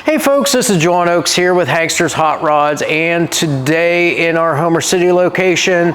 Hey folks, this is John Oakes here with Hagster's Hot Rods, and today in our Homer City location,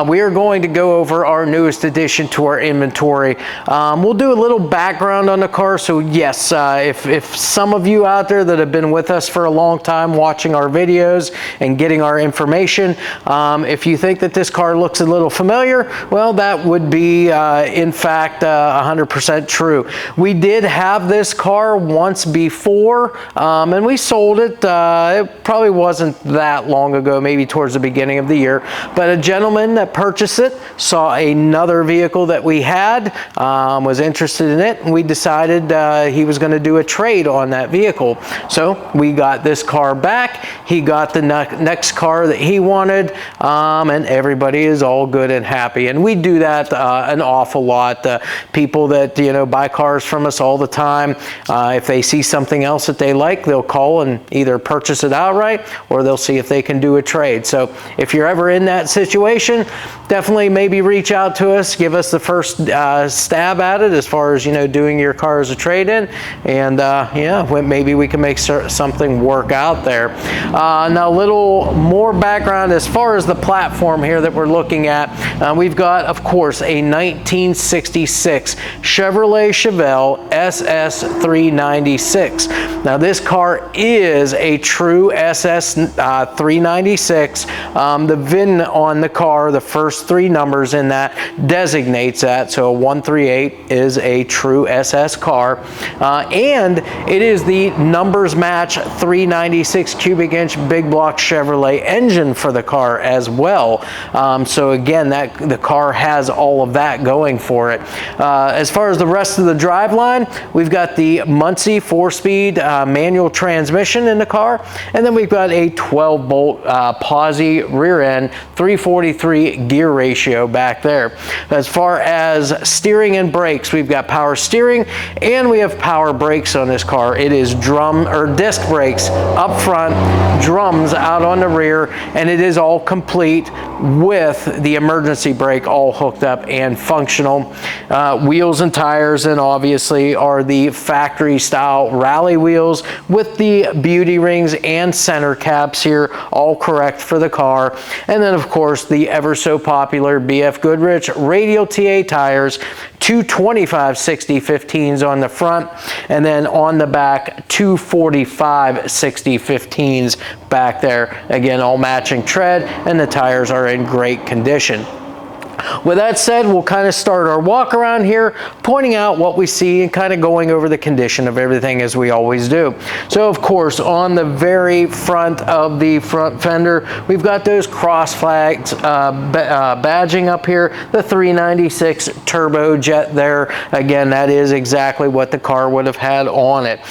we are going to go over our newest addition to our inventory. We'll do a little background on the car. So yes, if some of you out there that have been with us for a long time watching our videos and getting our information, if you think that this car looks a little familiar, well, that would be in fact 100% true. We did have this car once before, and we sold it. It probably wasn't that long ago, maybe towards the beginning of the year, but a gentleman that purchased it saw another vehicle that we had, was interested in it, and we decided he was going to do a trade on that vehicle. So we got this car back. He got the next car that he wanted, and everybody is all good and happy. And we do that an awful lot. People that buy cars from us all the time, if they see something else that they like, they'll call and either purchase it outright or they'll see if they can do a trade. So if you're ever in that situation, definitely maybe reach out to us, give us the first stab at it as far as doing your car as a trade-in, and yeah, maybe we can make something work out there. Now a little more background as far as the platform here that we're looking at. We've got, of course, a 1966 Chevelle SS396. Now this car is a true SS396. The VIN on the car, the first three numbers in that designates that. So 138 is a true SS car. And it is the numbers match 396 cubic inch big block Chevrolet engine for the car as well. So again, the car has all of that going for it. As far as the rest of the driveline, we've got the Muncie 4-speed manual transmission in the car, and then we've got a 12-bolt POSI rear end 343 gear ratio back there. As far as steering and brakes, we've got power steering and we have power brakes on this car. It is drum or disc brakes up front, drums out on the rear, and it is all complete with the emergency brake all hooked up and functional. Wheels and tires, and obviously are the factory style rally wheels with the beauty rings and center caps here, all correct for the car. And then of course the ever so popular BFGoodrich Radial TA tires, 225/60/15s on the front, and then on the back 245/60/15s back there. Again, all matching tread, and the tires are in great condition. With that said, we'll kind of start our walk around here, pointing out what we see and kind of going over the condition of everything as we always do. So of course, on the very front of the front fender, we've got those cross flags badging up here, the 396 turbo jet there. Again, that is exactly what the car would have had on it.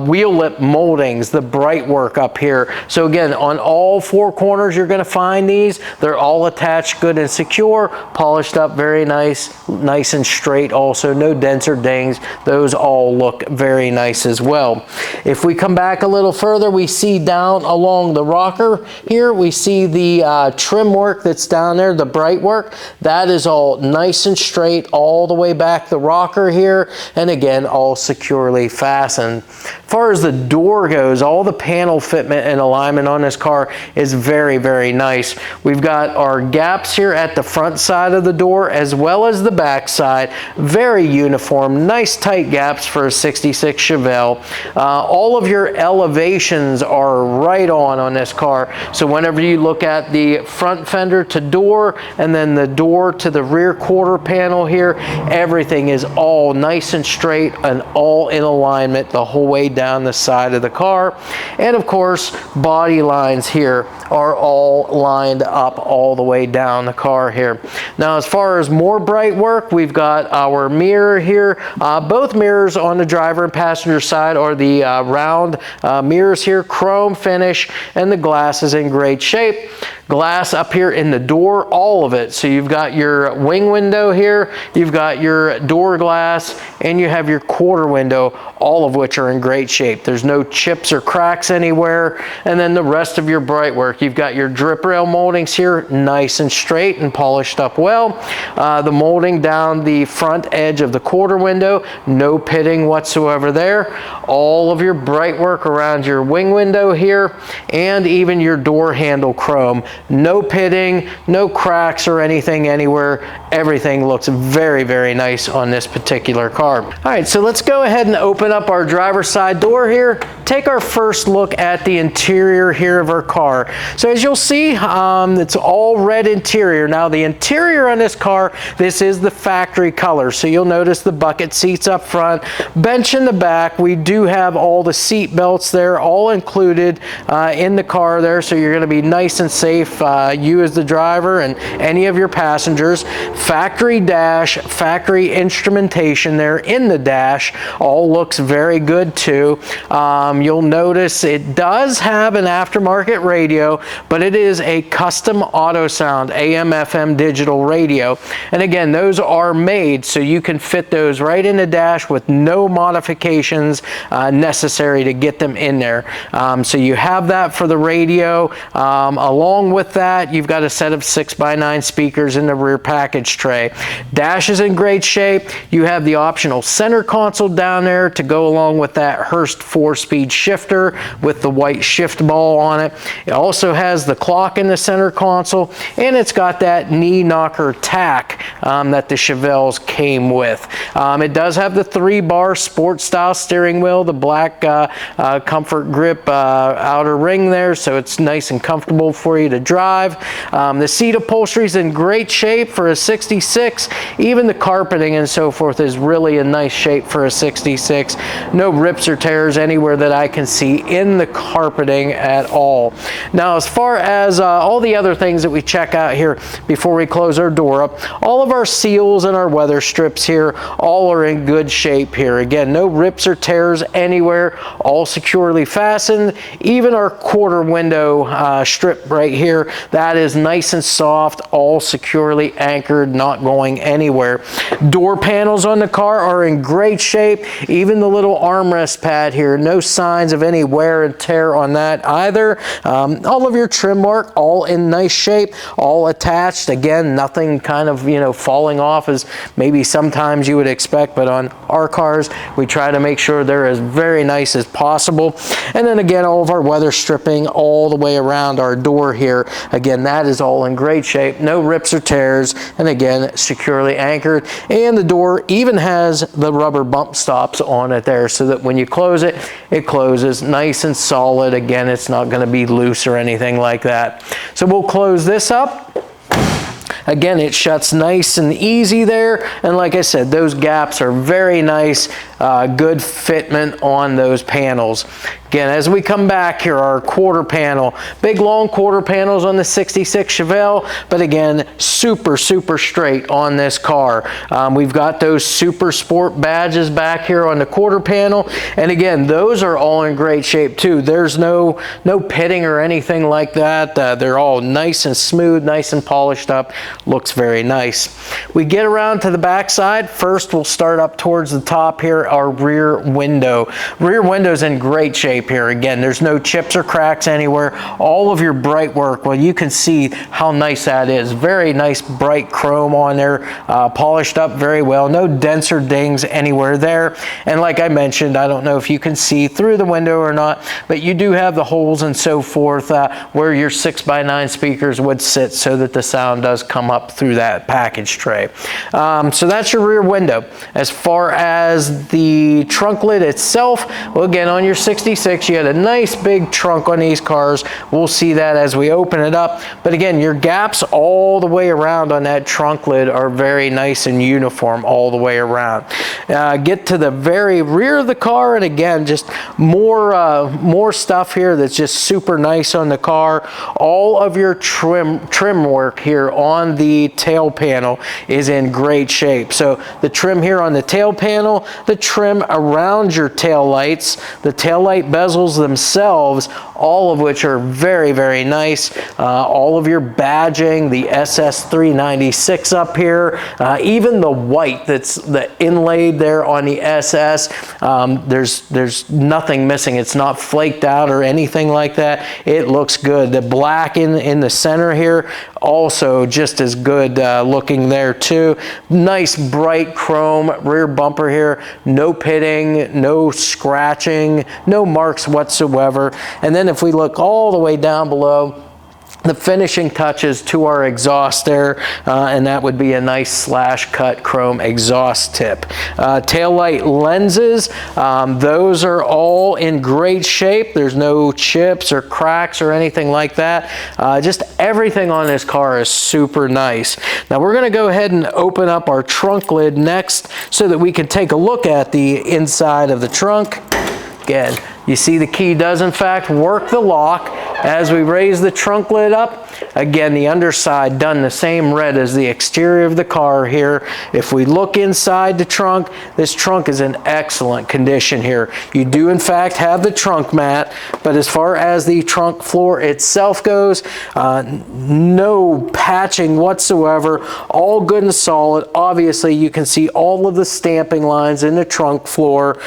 Wheel lip moldings, the bright work up here. So again, on all four corners, you're going to find these. They're all attached good and secure, polished up very nice and straight. Also no dents or dings. Those all look very nice as well. If we come back a little further, we see down along the rocker here, we see the trim work that's down there, the bright work. That is all nice and straight all the way back the rocker here, and again, all securely fastened. As far as the door goes, all the panel fitment and alignment on this car is very, very nice. We've got our gaps here at the front side of the door as well as the back side. Very uniform, nice tight gaps for a 66 Chevelle. All of your elevations are right on this car. So whenever you look at the front fender to door and then the door to the rear quarter panel here, everything is all nice and straight and all in alignment the whole way down the side of the car. And of course, body lines here are all lined up all the way down the car here. Now, as far as more bright work, we've got our mirror here. Both mirrors on the driver and passenger side are the round mirrors here, chrome finish, and the glass is in great shape. Glass up here in the door, all of it. So you've got your wing window here, you've got your door glass, and you have your quarter window, all of which are in great shape. There's no chips or cracks anywhere. And then the rest of your bright work, you've got your drip rail moldings here, nice and straight and polished up well. The molding down the front edge of the quarter window, no pitting whatsoever there. All of your bright work around your wing window here, and even your door handle chrome. No pitting, no cracks or anything anywhere. Everything looks very, very nice on this particular car. All right, so let's go ahead and open up our driver's side door here. Take our first look at the interior here of our car. So as you'll see, it's all red interior. Now the interior on this car, this is the factory color. So you'll notice the bucket seats up front, bench in the back. We do have all the seat belts there, all included in the car there. So you're gonna be nice and safe, you as the driver and any of your passengers. Factory dash, factory instrumentation there in the dash, all looks very good too. You'll notice it does have an aftermarket radio, but it is a custom Autosound AM FM digital radio. And again, those are made so you can fit those right in the dash with no modifications necessary to get them in there. So you have that for the radio. Along with that, you've got a set of 6x9 speakers in the rear package tray. Dash is in great shape. You have the optional center console down there to go along with that Hurst 4-speed shifter with the white shift ball on it. It also has the clock in the center console, and it's got that knee knocker tack that the Chevelles came with. It does have the 3-bar sport style steering wheel, the black comfort grip outer ring there, so it's nice and comfortable for you to drive. The seat upholstery is in great shape for a 66. Even the carpeting and so forth is really in nice shape for a 66. No rips or tears anywhere that I can see in the carpeting at all. Now, as far as all the other things that we check out here before we close our door up, all of our seals and our weather strips here, all are in good shape here. Again, no rips or tears anywhere, all securely fastened. Even our quarter window strip right here, that is nice and soft, all securely anchored, not going anywhere. Door panels on the car are in great shape. Even the little armrest pad here, no signs of any wear and tear on that either. All of your trim work, all in nice shape, all attached. Again, nothing kind of, falling off as maybe sometimes you would expect, but on our cars, we try to make sure they're as very nice as possible. And then again, all of our weather stripping all the way around our door here. Again, that is all in great shape, no rips or tears, and again, securely anchored. And the door even has the rubber bump stops on it there, so that when you close it, it closes nice and solid. Again, it's not going to be loose or anything like that. So we'll close this up. Again, it shuts nice and easy there, and like I said, those gaps are very nice, good fitment on those panels. Again, as we come back here, our quarter panel, big long quarter panels on the 66 Chevelle, but again, super straight on this car. We've got those super sport badges back here on the quarter panel, and again, those are all in great shape too. There's no pitting or anything like that. They're all nice and smooth, nice and polished up. Looks very nice. We get around to the back side. First, we'll start up towards the top here, our rear window. Rear window's in great shape here. Again, there's no chips or cracks anywhere. All of your bright work, well, you can see how nice that is. Very nice bright chrome on there, polished up very well. No dents or dings anywhere there. And like I mentioned, I don't know if you can see through the window or not, but you do have the holes and so forth where your 6x9 speakers would sit, so that the sound does come up through that package tray. So that's your rear window. As far as the trunk lid itself, well, again, on your 66, you had a nice big trunk on these cars. We'll see that as we open it up. But again, your gaps all the way around on that trunk lid are very nice and uniform all the way around. Get to the very rear of the car, and again, just more stuff here that's just super nice on the car. All of your trim work here on the tail panel is in great shape. So the trim here on the tail panel, the trim around your tail lights, the tail light bezels themselves, all of which are very, very nice. All of your badging, the SS396 up here, even the white that's the inlaid there on the SS, there's nothing missing. It's not flaked out or anything like that. It looks good. The black in the center here, also just as good looking there too. Nice bright chrome rear bumper here, no pitting, no scratching, no marks whatsoever. And then if we look all the way down below, the finishing touches to our exhaust there, and that would be a nice slash cut chrome exhaust tip. Taillight lenses, those are all in great shape. There's no chips or cracks or anything like that. Just everything on this car is super nice. Now we're going to go ahead and open up our trunk lid next so that we can take a look at the inside of the trunk. Again, you see the key does in fact work the lock. As we raise the trunk lid up, again, the underside done the same red as the exterior of the car here. If we look inside the trunk, this trunk is in excellent condition here. You do in fact have the trunk mat, but as far as the trunk floor itself goes, no patching whatsoever, all good and solid. Obviously, you can see all of the stamping lines in the trunk floor,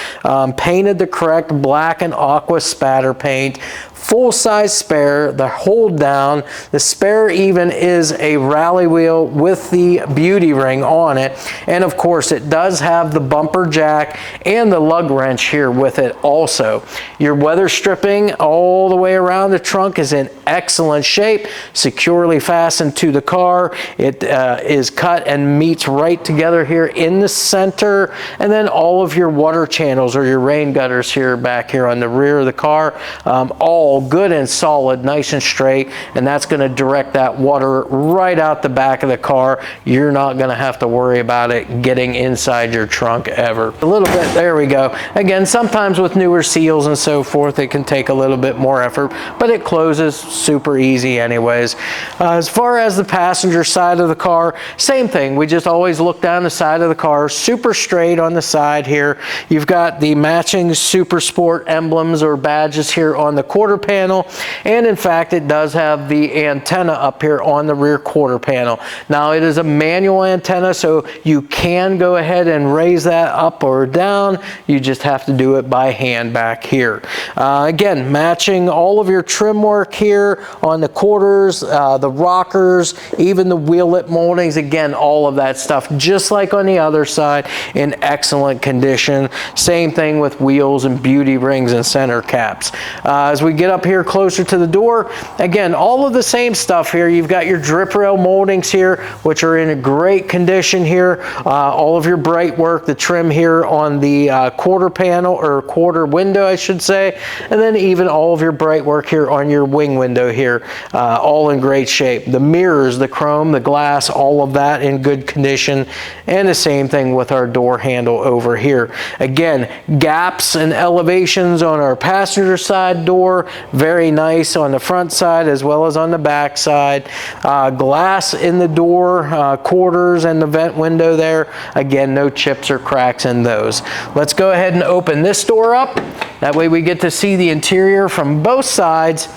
painted the correct black and aqua spatter paint. Full size spare, the hold down, the spare even is a rally wheel with the beauty ring on it, and of course it does have the bumper jack and the lug wrench here with it also. Your weather stripping all the way around the trunk is in excellent shape, securely fastened to the car. It is cut and meets right together here in the center, and then all of your water channels or your rain gutters here back here on the rear of the car, all good and solid, nice and straight, and that's going to direct that water right out the back of the car. You're not going to have to worry about it getting inside your trunk ever. A little bit, there we go. Again, sometimes with newer seals and so forth, it can take a little bit more effort, but it closes super easy anyways. As far as the passenger side of the car, same thing. We just always look down the side of the car, super straight on the side here. You've got the matching Super Sport emblems or badges here on the quarter panel, and in fact it does have the antenna up here on the rear quarter panel. Now it is a manual antenna, so you can go ahead and raise that up or down. You just have to do it by hand back here. Again, matching all of your trim work here on the quarters, the rockers, even the wheel lip moldings. Again, all of that stuff just like on the other side in excellent condition. Same thing with wheels and beauty rings and center caps. As we get up here closer to the door, again, all of the same stuff here. You've got your drip rail moldings here, which are in a great condition here. All of your bright work, the trim here on the quarter panel or quarter window, I should say, and then even all of your bright work here on your wing window here, all in great shape. The mirrors, the chrome, the glass, all of that in good condition, and the same thing with our door handle over here. Again, gaps and elevations on our passenger side door, very nice on the front side as well as on the back side. Glass in the door, quarters and the vent window there. Again, no chips or cracks in those. Let's go ahead and open this door up. That way we get to see the interior from both sides.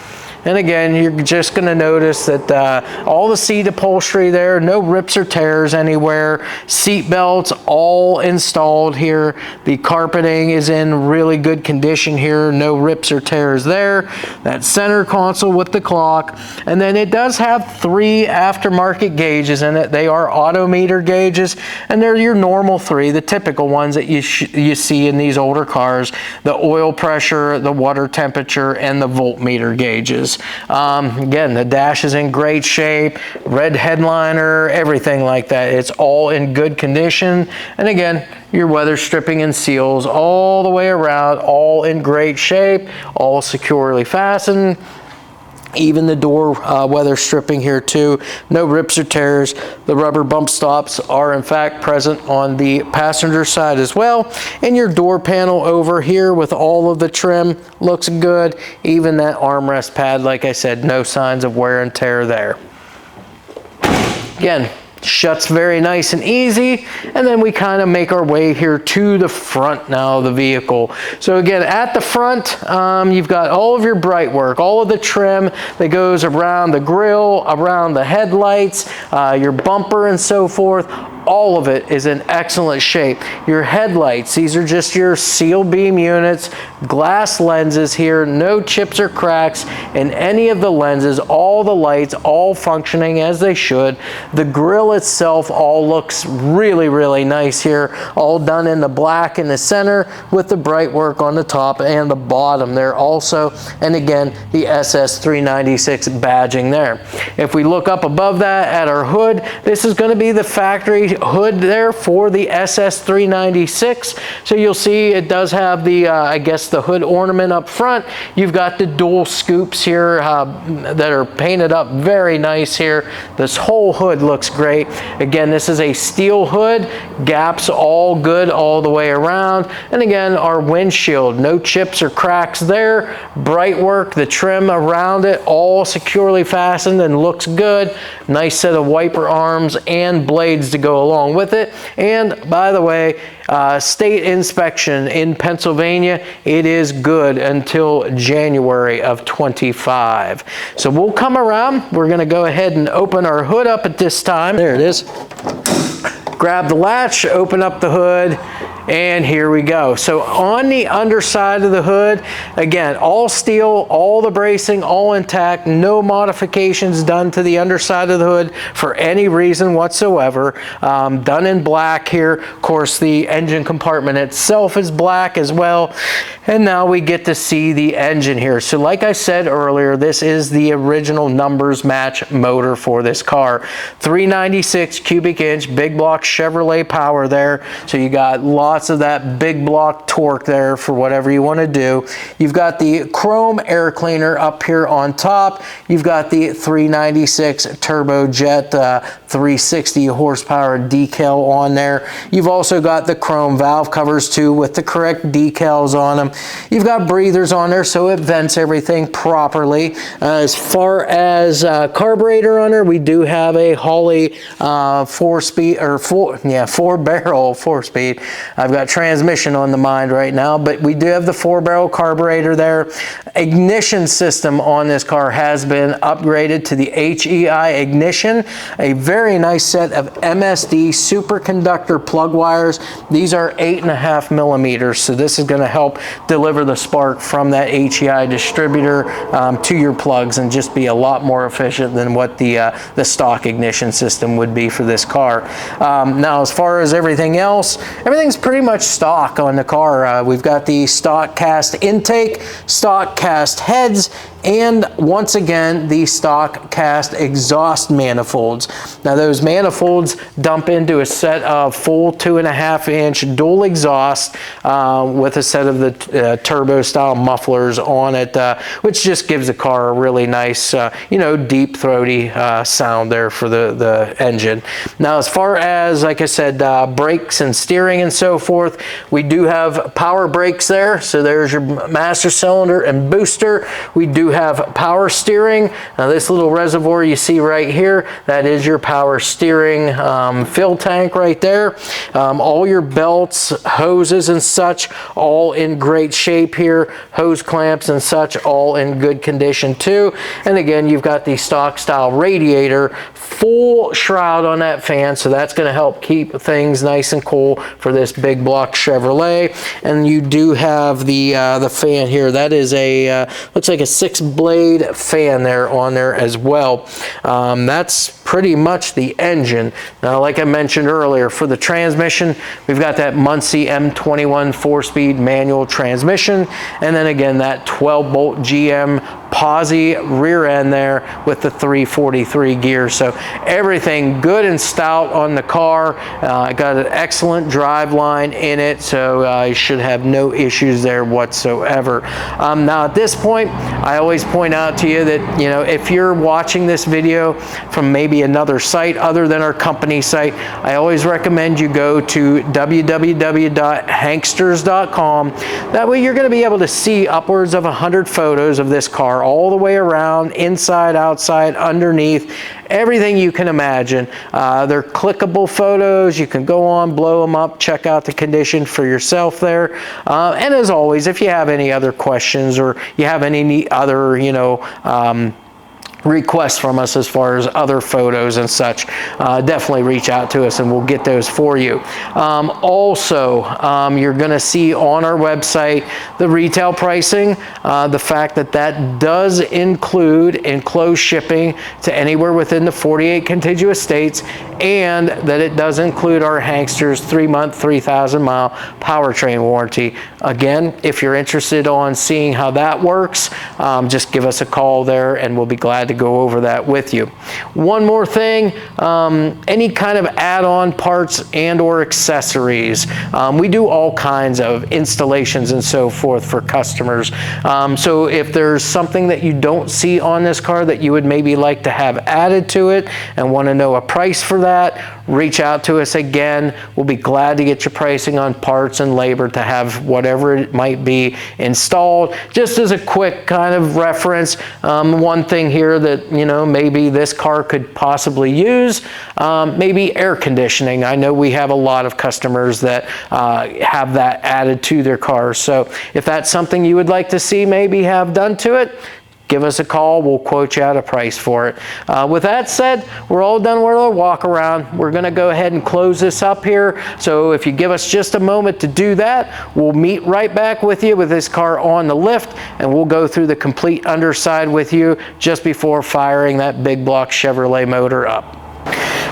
And again, you're just going to notice that all the seat upholstery there, no rips or tears anywhere. Seat belts all installed here. The carpeting is in really good condition here. No rips or tears there. That center console with the clock. And then it does have 3 aftermarket gauges in it. They are AutoMeter gauges, and they're your normal 3, the typical ones that you see in these older cars. The oil pressure, the water temperature, and the voltmeter gauges. Again, the dash is in great shape, red headliner, everything like that. It's all in good condition. And again, your weather stripping and seals all the way around, all in great shape, all securely fastened. Even the door weather stripping here too, no rips or tears. The rubber bump stops are in fact present on the passenger side as well. And your door panel over here with all of the trim looks good. Even that armrest pad, like I said, no signs of wear and tear there. Again, Shuts very nice and easy, and then we kind of make our way here to the front now of the vehicle. So again, at the front, you've got all of your bright work, all of the trim that goes around the grille, around the headlights, your bumper and so forth. All of it is in excellent shape. Your headlights, these are just your seal beam units, glass lenses here, no chips or cracks in any of the lenses, all the lights, all functioning as they should. The grille itself all looks really, really nice here, all done in the black in the center with the bright work on the top and the bottom there also. And again, the SS396 badging there. If we look up above that at our hood, this is going to be the factory hood there for the SS396. So you'll see it does have the, I guess, the hood ornament up front. You've got the dual scoops here that are painted up very nice here. This whole hood looks great. Again, this is a steel hood, gaps all good all the way around. And again, our windshield, no chips or cracks there. Bright work, the trim around it, all securely fastened and looks good. Nice set of wiper arms and blades to go along with it. And by the way, state inspection in Pennsylvania, it is good until January of 25. So we'll come around. We're going to go ahead and open our hood up at this time. There it is. Grab the latch, open up the hood, and here we go. So on the underside of the hood, again, all steel, all the bracing, all intact, no modifications done to the underside of the hood for any reason whatsoever. Done in black here. Of course, the engine compartment itself is black as well. And now we get to see the engine here. So like I said earlier, this is the original numbers match motor for this car. 396 cubic inch, big block Chevrolet power there. So you got lots of that big block torque there for whatever you want to do. You've got the chrome air cleaner up here on top. You've got the 396 turbojet 360 horsepower decal on there. You've also got the chrome valve covers too with the correct decals on them. You've got breathers on there so it vents everything properly. As far as carburetor on there, we do have a Holley 4-barrel 4-speed. I've got transmission on the mind right now, but we do have the 4-barrel carburetor there. Ignition system on this car has been upgraded to the HEI ignition. A very nice set of MSD superconductor plug wires. These are 8.5 millimeters, so this is going to help deliver the spark from that HEI distributor to your plugs and just be a lot more efficient than what the stock ignition system would be for this car. Now, as far as everything else, everything's pretty much stock on the car. We've got the stock cast intake, stock cast heads, and once again, the stock cast exhaust manifolds. Now those manifolds dump into a set of full 2.5-inch dual exhaust with a set of the turbo style mufflers on it, which just gives the car a really nice, deep throaty sound there for the engine. Now as far as, like I said, brakes and steering and so forth, we do have power brakes there. So there's your master cylinder and booster. We do have power steering. Now this little reservoir you see right here, that is your power steering fill tank right there. All your belts, hoses and such, all in great shape here. Hose clamps and such, all in good condition too. And again, you've got the stock style radiator, full shroud on that fan, so that's going to help keep things nice and cool for this big block Chevrolet. And you do have the fan here. That is a looks like a 6-blade fan there on there as well. That's pretty much the engine. Now, like I mentioned earlier, for the transmission, we've got that Muncie M21 4-speed manual transmission, and then again that 12-bolt GM POSI rear end there with the 343 gear. So everything good and stout on the car. Got an excellent drive line in it, so you should have no issues there whatsoever. Now at this point, I always point out to you that if you're watching this video from maybe another site other than our company site, I always recommend you go to www.hanksters.com. That way you're going to be able to see upwards of 100 photos of this car all the way around, inside, outside, underneath, everything you can imagine. They're clickable photos. You can go on, blow them up, check out the condition for yourself there. And as always, if you have any other questions or you have any other, requests from us as far as other photos and such, definitely reach out to us and we'll get those for you. Also, you're going to see on our website the retail pricing, the fact that that does include enclosed shipping to anywhere within the 48 contiguous states, and that it does include our Hanksters 3-month, 3,000-mile powertrain warranty. Again, if you're interested on seeing how that works, just give us a call there and we'll be glad to go over that with you. One more thing, any kind of add-on parts and or accessories. We do all kinds of installations and so forth for customers. So if there's something that you don't see on this car that you would maybe like to have added to it and want to know a price for that, reach out to us again. We'll be glad to get your pricing on parts and labor to have whatever it might be installed. Just as a quick kind of reference, one thing here that, maybe this car could possibly use, maybe air conditioning. I know we have a lot of customers that have that added to their cars. So if that's something you would like to see maybe have done to it, give us a call. We'll quote you out a price for it. With that said, we're all done with our walk around. We're going to go ahead and close this up here. So if you give us just a moment to do that, we'll meet right back with you with this car on the lift, and we'll go through the complete underside with you just before firing that big block Chevrolet motor up.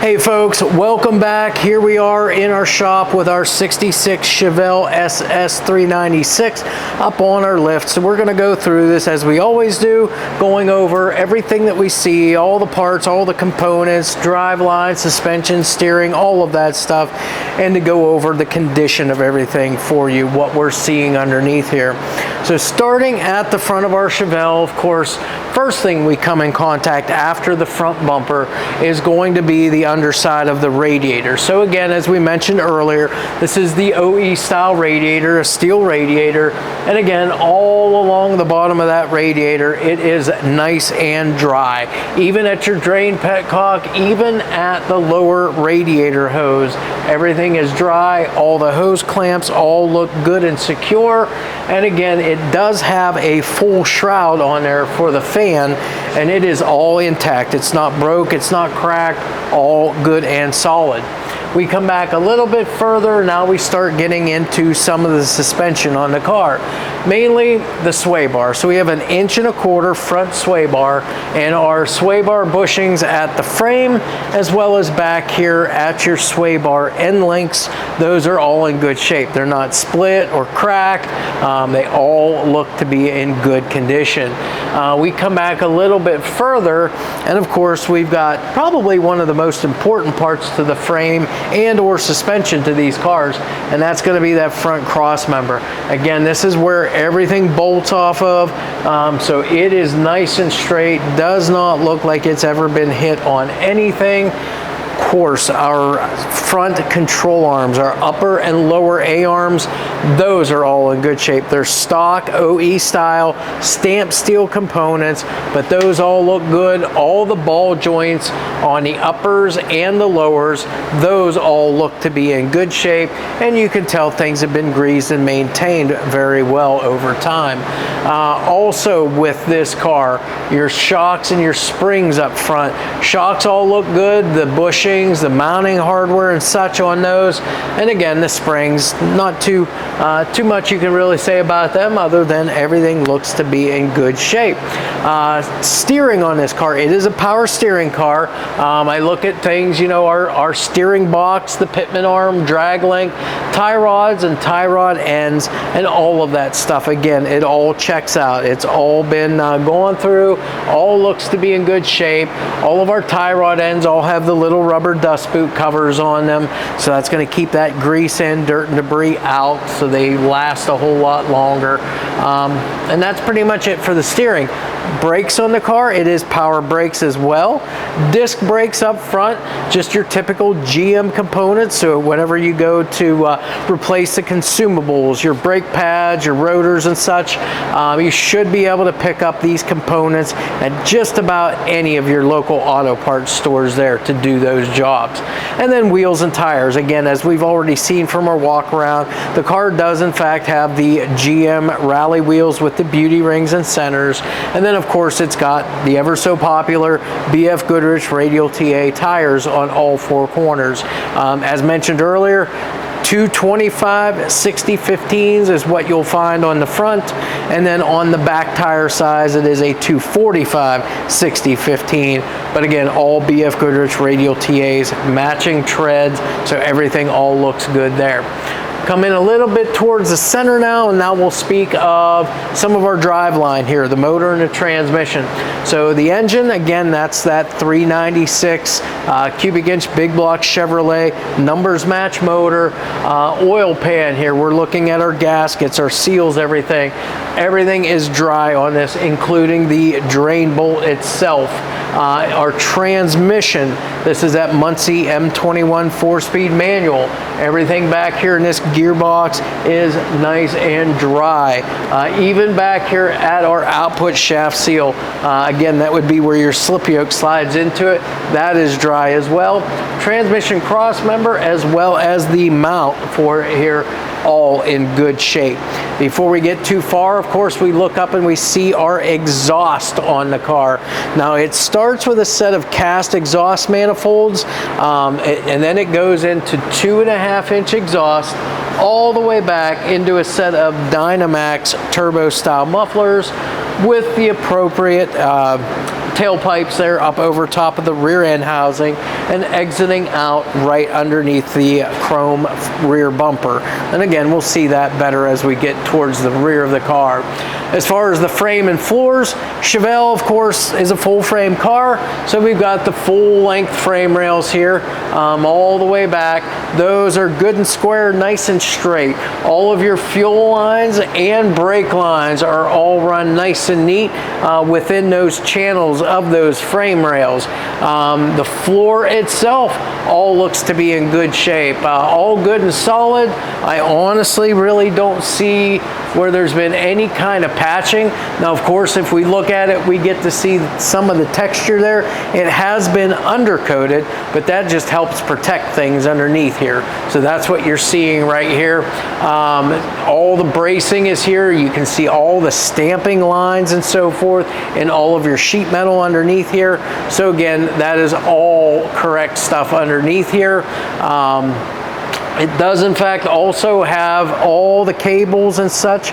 Hey folks, welcome back. Here we are in our shop with our 66 Chevelle SS396 up on our lift. So we're going to go through this as we always do, going over everything that we see, all the parts, all the components, drive line, suspension, steering, all of that stuff, and to go over the condition of everything for you, what we're seeing underneath here. So starting at the front of our Chevelle, of course, first thing we come in contact after the front bumper is going to be the underside of the radiator. So again, as we mentioned earlier, this is the OE style radiator, a steel radiator, and again, all along the bottom of that radiator, it is nice and dry. Even at your drain petcock, even at the lower radiator hose, everything is dry. All the hose clamps all look good and secure, and again, it does have a full shroud on there for the fan, and it is all intact. It's not broke, it's not cracked, all good and solid. We come back a little bit further, now we start getting into some of the suspension on the car. Mainly the sway bar. So we have an 1.25 inch front sway bar, and our sway bar bushings at the frame as well as back here at your sway bar end links, those are all in good shape. They're not split or cracked. They all look to be in good condition. We come back a little bit further, and of course we've got probably one of the most important parts to the frame and or suspension to these cars, and that's going to be that front cross member. Again, this is where everything bolts off of, so it is nice and straight, does not look like it's ever been hit on anything. Of course, our front control arms, our upper and lower A-arms, those are all in good shape. They're stock OE style stamped steel components, but those all look good. All the ball joints on the uppers and the lowers, those all look to be in good shape, and you can tell things have been greased and maintained very well over time. Also with this car, your shocks and your springs up front, shocks all look good. The bushings, the mounting hardware and such on those, and again the springs, not too much you can really say about them other than everything looks to be in good shape. Steering on this car, it is a power steering car. I look at things, our steering box, the pitman arm, drag link, tie rods and tie rod ends, and all of that stuff. Again, it all checks out. It's all been gone through, all looks to be in good shape. All of our tie rod ends all have the little rubber rubber dust boot covers on them, so that's going to keep that grease in, dirt and debris out, so they last a whole lot longer. And that's pretty much it for the steering. Brakes on the car, it is power brakes as well. Disc brakes up front, just your typical GM components. So whenever you go to replace the consumables, your brake pads, your rotors and such, you should be able to pick up these components at just about any of your local auto parts stores there to do those jobs. And then wheels and tires. Again, as we've already seen from our walk around, the car does in fact have the GM rally wheels with the beauty rings and centers. And then of course it's got the ever so popular BFGoodrich Radial TA tires on all four corners. As mentioned earlier, 225/60/15s is what you'll find on the front, and then on the back tire size it is a 245/60/15. But again, all BFGoodrich Radial TAs, matching treads, so everything all looks good there. Come in a little bit towards the center now, and now we'll speak of some of our drive line here, the motor and the transmission. So the engine, again, that's that 396 cubic inch big block Chevrolet numbers match motor. Oil pan here, we're looking at our gaskets, our seals, everything. Everything is dry on this, including the drain bolt itself. Our transmission, this is that Muncie M21 4-speed manual. Everything back here in this gearbox is nice and dry. Even back here at our output shaft seal, again, that would be where your slip yoke slides into it. That is dry as well. Transmission cross member as well as the mount for here, all in good shape. Before we get too far, of course, we look up and we see our exhaust on the car. Now it starts with a set of cast exhaust manifolds, and then it goes into 2.5-inch exhaust all the way back into a set of Dynomax turbo style mufflers with the appropriate tailpipes there up over top of the rear end housing and exiting out right underneath the chrome rear bumper. And again, we'll see that better as we get towards the rear of the car. As far as the frame and floors, Chevelle, of course, is a full frame car, so we've got the full length frame rails here all the way back. Those are good and square, nice and straight. All of your fuel lines and brake lines are all run nice and neat within those channels of those frame rails. The floor itself all looks to be in good shape, all good and solid. I honestly really don't see where there's been any kind of patching. Now, of course, if we look at it, we get to see some of the texture there. It has been undercoated, but that just helps protect things underneath here. So that's what you're seeing right here. All the bracing is here. You can see all the stamping lines and so forth, and all of your sheet metal underneath here. So again, that is all correct stuff underneath here. It does in fact also have all the cables and such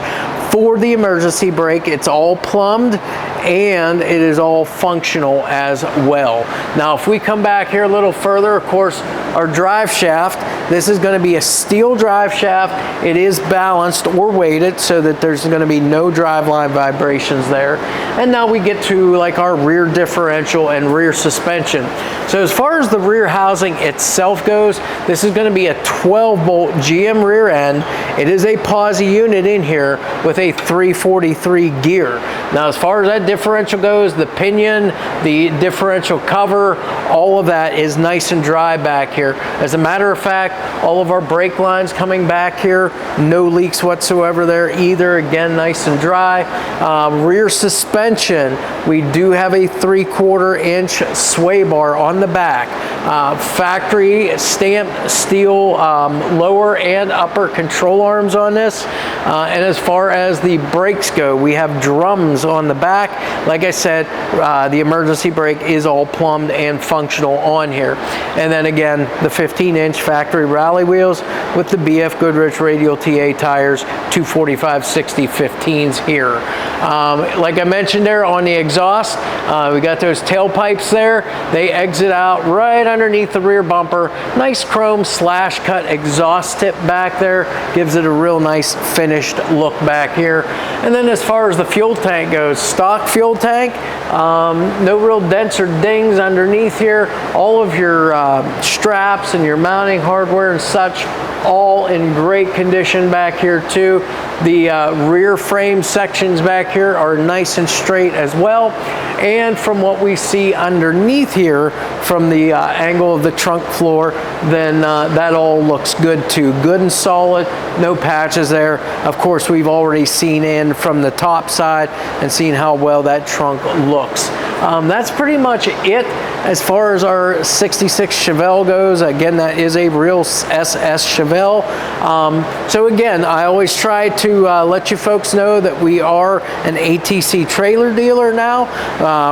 for the emergency brake. It's all plumbed and it is all functional as well. Now, if we come back here a little further, of course, our drive shaft, this is going to be a steel drive shaft. It is balanced or weighted so that there's going to be no driveline vibrations there. And now we get to like our rear differential and rear suspension. So as far as the rear housing itself goes, this is going to be a 12-bolt GM rear end. It is a POSI unit in here with a 343 gear. Now, as far as that differential goes, the pinion, the differential cover, all of that is nice and dry back here. As a matter of fact, all of our brake lines coming back here, no leaks whatsoever there either. Again, nice and dry. Rear suspension, we do have a 3/4-inch sway bar on the back. Factory stamped steel lower and upper control arms on this. And as far as the brakes go, we have drums on the back. Like I said, the emergency brake is all plumbed and functional on here. And then again, the 15-inch factory rally wheels with the BFGoodrich Radial TA tires, 245/60/15s here. Like I mentioned there on the exhaust, we got those tailpipes there. They exit out right underneath the rear bumper. Nice chrome slash cut exhaust tip back there. Gives it a real nice finished look back here. And then as far as the fuel tank goes, stock fuel tank. No real dents or dings underneath here. All of your straps and your mounting hardware and such, all in great condition back here too. The rear frame sections back here are nice and straight as well. And from what we see underneath here, from the angle of the trunk floor, then that all looks good too. Good and solid, no patches there. Of course, we've already seen in from the top side and seen how well that trunk looks. That's pretty much it as far as our 66 Chevelle goes. Again, that is a real SS Chevelle. So again, I always try to let you folks know that we are an ATC trailer dealer now.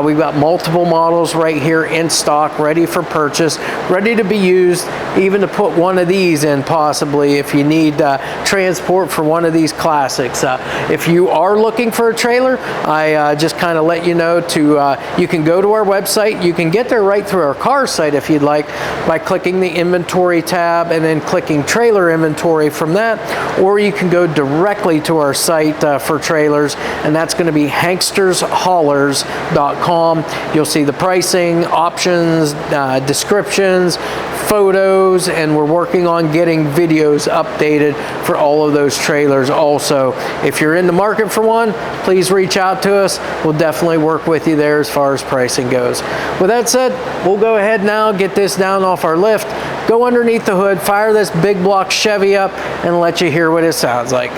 We've got multiple models right here in stock, ready for purchase, ready to be used, even to put one of these in possibly if you need transport for one of these classics. If you are looking for a trailer, I just kind of let you know to you can go to our website. You can get there right through our car site if you'd like by clicking the inventory tab and then clicking trailer inventory from that, or you can go directly to our site for trailers, and that's going to be hankstershaulers.com. You'll see the pricing, options, descriptions, photos, and we're working on getting videos updated for all of those trailers also. If you're in the market for one, please reach out to us. We'll definitely work with you there as far as pricing goes. With that said, we'll go ahead now, get this down off our lift, go underneath the hood, fire this big block Chevy up, and let you hear what it sounds like.